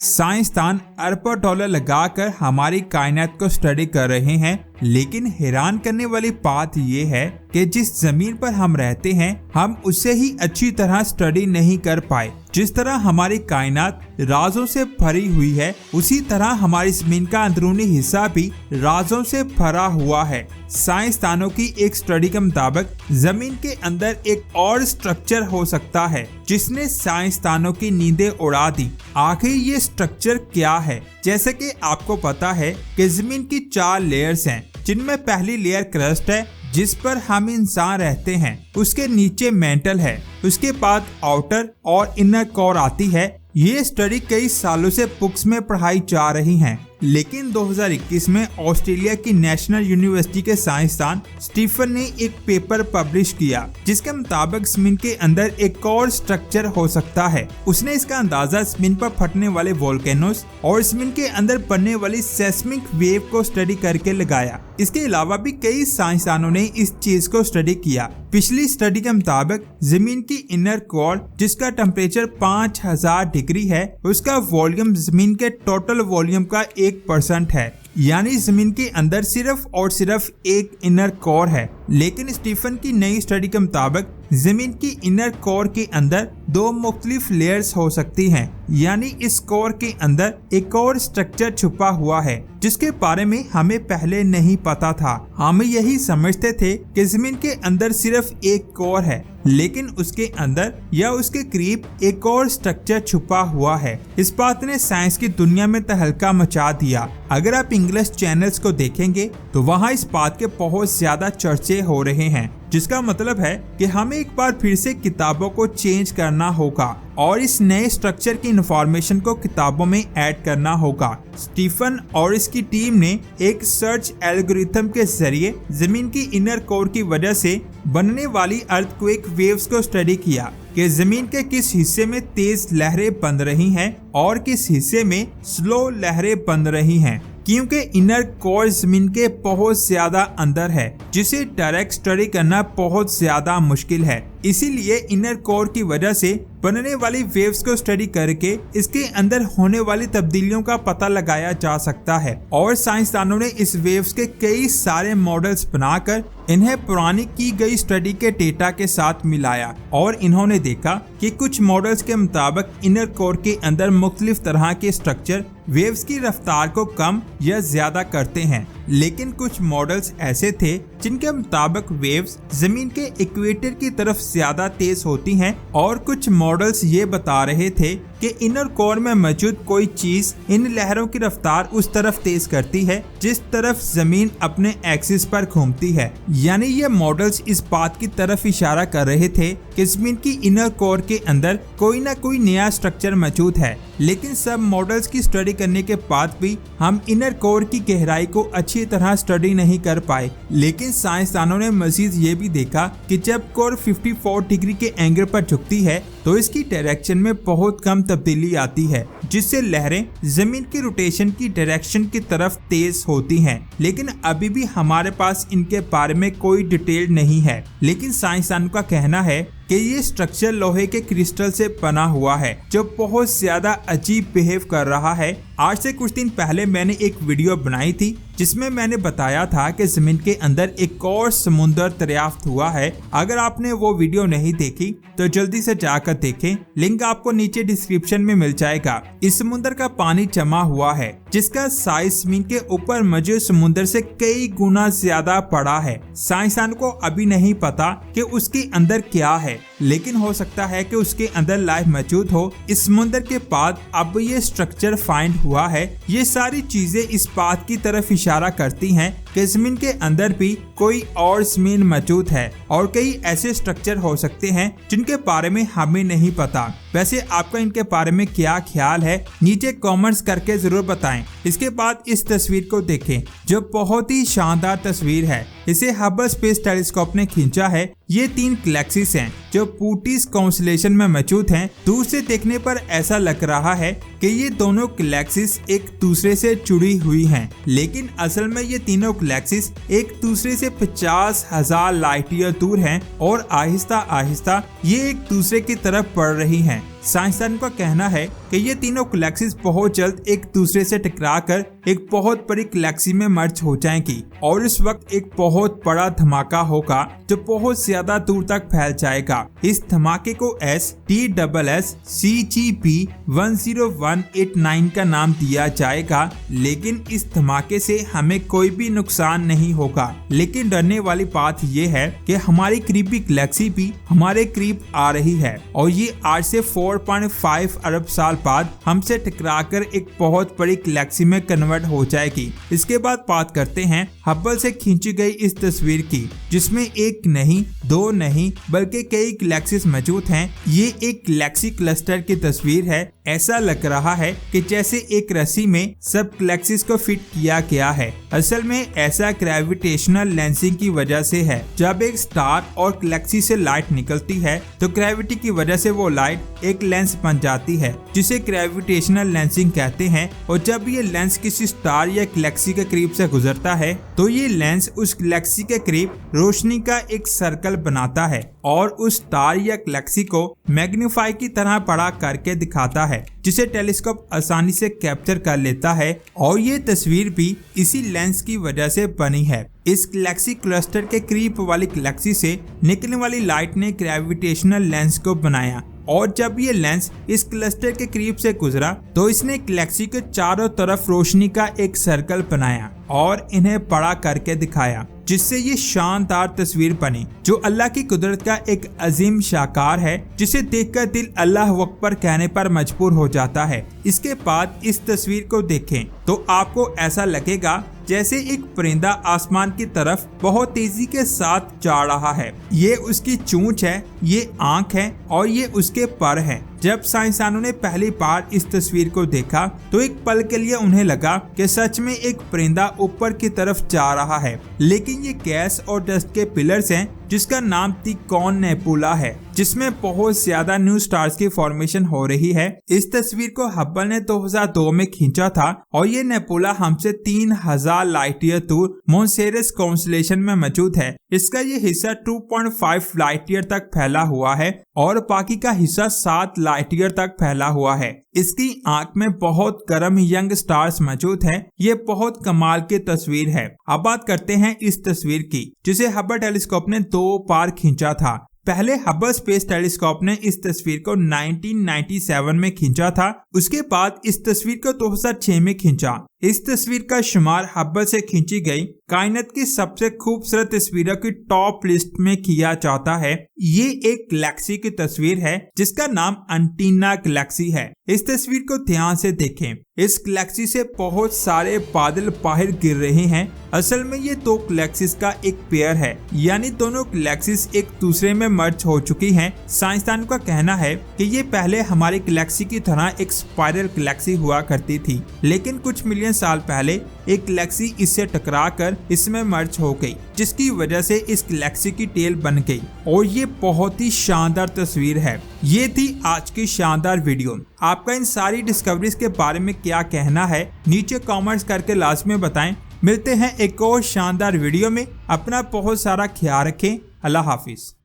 साइंसदान अरबों डॉलर लगाकर हमारी कायनात को स्टडी कर रहे हैं, लेकिन हैरान करने वाली बात यह है कि जिस जमीन पर हम रहते हैं हम उसे ही अच्छी तरह स्टडी नहीं कर पाए। जिस तरह हमारी कायनात राजों से भरी हुई है, उसी तरह हमारी जमीन का अंदरूनी हिस्सा भी राजों से भरा हुआ है। साइंसदानों की एक स्टडी के मुताबिक जमीन के अंदर एक और स्ट्रक्चर हो सकता है जिसने साइंसदानों की नींदें उड़ा दी। आखिर ये स्ट्रक्चर क्या है? जैसे कि आपको पता है कि जमीन की 4 लेयर्स हैं, जिनमें पहली लेयर क्रस्ट है जिस पर हम इंसान रहते हैं, उसके नीचे मेंटल है, उसके बाद आउटर और इनर कोर आती है। ये स्टडी कई सालों से बुक्स में पढ़ाई जा रही हैं, लेकिन 2021 में ऑस्ट्रेलिया की नेशनल यूनिवर्सिटी के साइंसदान स्टीफन ने एक पेपर पब्लिश किया जिसके मुताबिक जमीन के अंदर एक और स्ट्रक्चर हो सकता है। उसने इसका अंदाजा जमीन पर फटने वाले वोल्केनोस और जमीन के अंदर बनने वाली सेस्मिक वेव को स्टडी करके लगाया। इसके अलावा भी कई साइंसदानों ने इस चीज को स्टडी किया। पिछली स्टडी के मुताबिक जमीन की इनर कोर, जिसका टेम्परेचर 5000 डिग्री है, उसका वॉल्यूम जमीन के टोटल वॉल्यूम का 1% है, यानी जमीन के अंदर सिर्फ और सिर्फ एक इनर कोर है। लेकिन स्टीफन की नई स्टडी के मुताबिक जमीन की इनर कोर के अंदर 2 मुख्तलिफ लेयर्स हो सकती हैं, यानी इस कोर के अंदर एक और स्ट्रक्चर छुपा हुआ है जिसके बारे में हमें पहले नहीं पता था। हम यही समझते थे कि जमीन के अंदर सिर्फ एक कोर है, लेकिन उसके अंदर या उसके करीब एक और स्ट्रक्चर छुपा हुआ है। इस बात ने साइंस की दुनिया में तहलका मचा दिया। अगर आप इंग्लिश चैनल्स को देखेंगे तो वहाँ इस बात के बहुत ज्यादा चर्चे हो रहे हैं, जिसका मतलब है कि हमें एक बार फिर से किताबों को चेंज करना होगा और इस नए स्ट्रक्चर की इंफॉर्मेशन को किताबों में ऐड करना होगा। स्टीफन और इसकी टीम ने एक सर्च एल्गोरिथम के जरिए जमीन की इनर कोर की वजह से बनने वाली अर्थक्वेक वेव्स को स्टडी किया कि जमीन के किस हिस्से में तेज लहरें बन रही हैं और किस हिस्से में स्लो लहरें बन रही हैं। क्योंकि इनर कोर जमीन के बहुत ज्यादा अंदर है, जिसे डायरेक्ट स्टडी करना बहुत ज्यादा मुश्किल है, इसीलिए इनर कोर की वजह से बनने वाली वेव्स को स्टडी करके इसके अंदर होने वाली तब्दीलियों का पता लगाया जा सकता है। और साइंसदानों ने इस वेव्स के कई सारे मॉडल्स बनाकर इन्हें पुरानी की गई स्टडी के डेटा के साथ मिलाया और इन्होंने देखा कि कुछ मॉडल्स के मुताबिक इनर कोर के अंदर मुख्तलिफ तरह के स्ट्रक्चर वेव्स की रफ्तार को कम या ज्यादा करते हैं, लेकिन कुछ मॉडल्स ऐसे थे जिनके मुताबिक वेव्स जमीन के इक्वेटर की तरफ ज्यादा तेज होती हैं और कुछ मॉडल्स ये बता रहे थे कि इनर कोर में मौजूद कोई चीज इन लहरों की रफ्तार उस तरफ तेज करती है जिस तरफ जमीन अपने एक्सिस पर घूमती है। यानी ये मॉडल्स इस बात की तरफ इशारा कर रहे थे कि जमीन की इनर कोर के अंदर कोई ना कोई नया स्ट्रक्चर मौजूद है। लेकिन सब मॉडल्स की स्टडी करने के बाद भी हम इनर कोर की गहराई को अच्छी तरह स्टडी नहीं कर पाए। लेकिन साइंसदानों ने मजीद ये भी देखा कि जब कोर 54 डिग्री के एंगल पर झुकती है तो इसकी डायरेक्शन में बहुत कम तब्दीली आती है, जिससे लहरें जमीन की रोटेशन की डायरेक्शन की तरफ तेज होती हैं। लेकिन अभी भी हमारे पास इनके बारे में कोई डिटेल नहीं है। लेकिन साइंसदानों का कहना है कि ये स्ट्रक्चर लोहे के क्रिस्टल से बना हुआ है जो बहुत ज्यादा अजीब बिहेव कर रहा है। आज से कुछ दिन पहले मैंने एक वीडियो बनाई थी जिसमें मैंने बताया था कि जमीन के अंदर एक और समुद्र दरियाफ्त हुआ है। अगर आपने वो वीडियो नहीं देखी तो जल्दी से जाकर देखें, लिंक आपको नीचे डिस्क्रिप्शन में मिल जाएगा। इस समुद्र का पानी जमा हुआ है जिसका साइज जमीन के ऊपर मौजूद समुद्र से कई गुना ज्यादा बड़ा है। साइंसदान को अभी नहीं पता कि उसके अंदर क्या है, लेकिन हो सकता है कि उसके अंदर लाइफ मौजूद हो। इस समुद्र के बाद अब ये स्ट्रक्चर फाइंड हुआ है। ये सारी चीजें इस बात की तरफ इशारा करती हैं कि जमीन के अंदर भी कोई और जमीन मौजूद है और कई ऐसे स्ट्रक्चर हो सकते हैं जिनके बारे में हमें नहीं पता। वैसे आपका इनके बारे में क्या ख्याल है, नीचे कमेंट्स करके जरूर बताएं। इसके बाद इस तस्वीर को देखें जो बहुत ही शानदार तस्वीर है। इसे हबल स्पेस टेलीस्कोप ने खींचा है। ये 3 गैलेक्सीज हैं जो पूटीज कॉन्स्टेलेशन में मौजूद हैं। दूर से देखने पर ऐसा लग रहा है कि ये दोनों गैलेक्सीज एक दूसरे से जुड़ी हुई हैं, लेकिन असल में ये तीनों गैलेक्सीज एक दूसरे से 50,000 लाइट ईयर दूर हैं और आहिस्ता आहिस्ता ये एक दूसरे की तरफ बढ़ रही हैं। साइंसदान का कहना है कि ये तीनों गैलेक्सीज बहुत जल्द एक दूसरे से टकराकर एक बहुत बड़ी गैलेक्सी में मर्ज हो जाएंगी और इस वक्त एक बहुत बड़ा धमाका होगा जो बहुत ज्यादा दूर तक फैल जाएगा। इस धमाके को STSSCGP-10189 का नाम दिया जाएगा, लेकिन इस धमाके से हमें कोई भी नुकसान नहीं होगा। लेकिन डरने वाली बात यह है कि हमारी करीबी गैलेक्सी भी हमारे करीब आ रही है और ये आज से 4.5 अरब साल बाद हमसे टकराकर एक बहुत बड़ी गैलेक्सी में कन्वर्ट हो जाएगी। इसके बाद बात करते हैं हब्बल से खींची गई इस तस्वीर की, जिसमें एक नहीं, दो नहीं, बल्कि कई गैलेक्सीज मौजूद हैं। ये एक गैलेक्सी क्लस्टर की तस्वीर है। ऐसा लग रहा है कि जैसे एक रस्सी में सब गैलेक्सीज को फिट किया गया है। असल में ऐसा ग्रेविटेशनल लेंसिंग की वजह से है। जब एक स्टार और गैलेक्सी से लाइट निकलती है तो ग्रेविटी की वजह से वो लाइट एक लेंस बन जाती है, जिसे ग्रेविटेशनल लेंसिंग कहते हैं। और जब ये लेंस किसी स्टार या गैलेक्सी के करीब से गुजरता है तो ये लेंस उस गैलेक्सी के करीब रोशनी का एक सर्कल बनाता है और उस स्टार या गैलेक्सी को मैग्नीफाई की तरह बड़ा करके दिखाता है, जिसे टेलीस्कोप आसानी से कैप्चर कर लेता है। और ये तस्वीर भी इसी लेंस की वजह से बनी है। इस गैलेक्सी क्लस्टर के करीब वाली गैलेक्सी से निकलने वाली लाइट ने ग्रेविटेशनल लेंस को बनाया और जब ये लेंस इस क्लस्टर के करीब से गुजरा तो इसने गैलेक्सी के चारों तरफ रोशनी का एक सर्कल बनाया और इन्हें बड़ा करके दिखाया, जिससे ये शानदार तस्वीर बनी जो अल्लाह की कुदरत का एक अजीम शाकार है, जिसे देखकर दिल अल्लाह अकबर कहने पर मजबूर हो जाता है। इसके बाद इस तस्वीर को देखें तो आपको ऐसा लगेगा जैसे एक परिंदा आसमान की तरफ बहुत तेजी के साथ जा रहा है। ये उसकी चोंच है, ये आंख है और ये उसके पर है। जब साइंसदानों ने पहली बार इस तस्वीर को देखा तो एक पल के लिए उन्हें लगा कि सच में एक परिंदा ऊपर की तरफ जा रहा है, लेकिन ये गैस और डस्ट के पिलर्स हैं जिसका नाम तिकोन नेबुला है, जिसमें बहुत ज्यादा न्यू स्टार्स की फॉर्मेशन हो रही है। इस तस्वीर को हब्बल ने 2002 में खींचा था और ये नेबुला हमसे 3000 लाइट ईयर दूर मोन्सेरेस कॉन्स्टेलेशन में मौजूद है। इसका ये हिस्सा 2.5 लाइट ईयर तक फैला हुआ है और बाकी का हिस्सा 7 लाइट ईयर तक फैला हुआ है। इसकी आंख में बहुत गर्म यंग स्टार्स मौजूद हैं। ये बहुत कमाल की तस्वीर है। अब बात करते हैं इस तस्वीर की, जिसे हब्बल टेलीस्कोप ने 2 बार खींचा था। पहले हब्बल स्पेस टेलीस्कोप ने इस तस्वीर को 1997 में खींचा था। उसके बाद इस तस्वीर को 2006 में खींचा। इस तस्वीर का शुमार हब्बल से खींची गई कायनात की सबसे खूबसूरत तस्वीरों की टॉप लिस्ट में किया जाता है। ये एक गैलेक्सी की तस्वीर है जिसका नाम एंटीना गैलेक्सी है। इस तस्वीर को ध्यान से देखें। इस गैलेक्सी से बहुत सारे बादल बाहर गिर रहे हैं। असल में ये 2 गैलेक्सीज का एक पेयर है, यानी दोनों गैलेक्सीज एक दूसरे में मर्ज हो चुकी हैं। साइंसदानों का कहना है कि ये पहले हमारी गैलेक्सी की तरह एक स्पाइरल गैलेक्सी हुआ करती थी, लेकिन कुछ मिलियन साल पहले एक गैलेक्सी इससे टकराकर इसमें मर्ज हो गई, जिसकी वजह से इस गैलेक्सी की टेल बन गई। और ये बहुत ही शानदार तस्वीर है। ये थी आज की शानदार वीडियो। आपका इन सारी डिस्कवरीज के बारे में क्या कहना है, नीचे कमेंट्स करके लाजमी बताएं। मिलते हैं एक और शानदार वीडियो में। अपना बहुत सारा ख्याल रखें। अल्लाह हाफिज।